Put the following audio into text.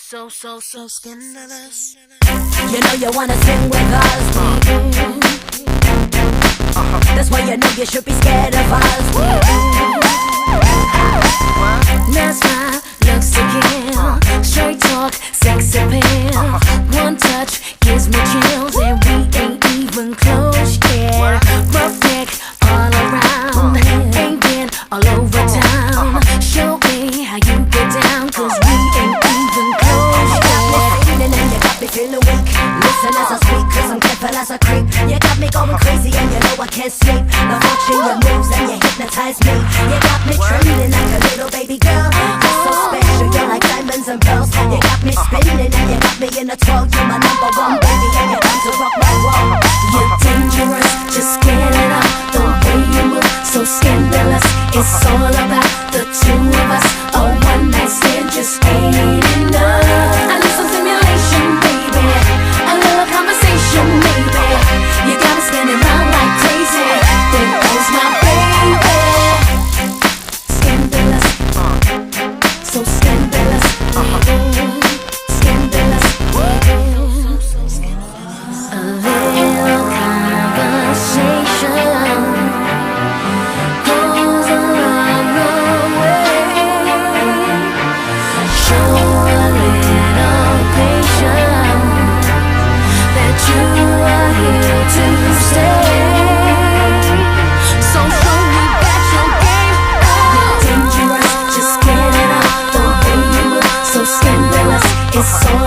So scandalous. You know you wanna sing with us. That's why you know you should be scared of us. That's my looks to kill. Straight talk, sex appeal. One touch gives me chills, and we ain't even close yet. Rough neck all around, ain't been all over town. Show me how you get down, 'cause we ain't even close yet. And you got me feeling weak. Listen as I speak, 'cause I'm careful as a creep. You got me going crazy and you know I can't sleep. The watching your moves and you hypnotize me. You got me trembling like a little baby girl. You're so special, you're like diamonds and pearls. You got me spinning and you got me in a twirl. You're my number one baby and you're time to rock my world. You're dangerous, just get it up. The way you move, so scandalous. It's all about the two of us. A one night stand just ain't enough. I need some stimulation, baby. A little conversation, maybe. You got me spinning round like crazy. There goes my baby. Scandalous, so scandalous. Scandalous. A little conversation goes a long way. Show a little patience, that you are here to stay. So show me that your game up. You're dangerous, just get it up. The way you move, so scandalous. It's all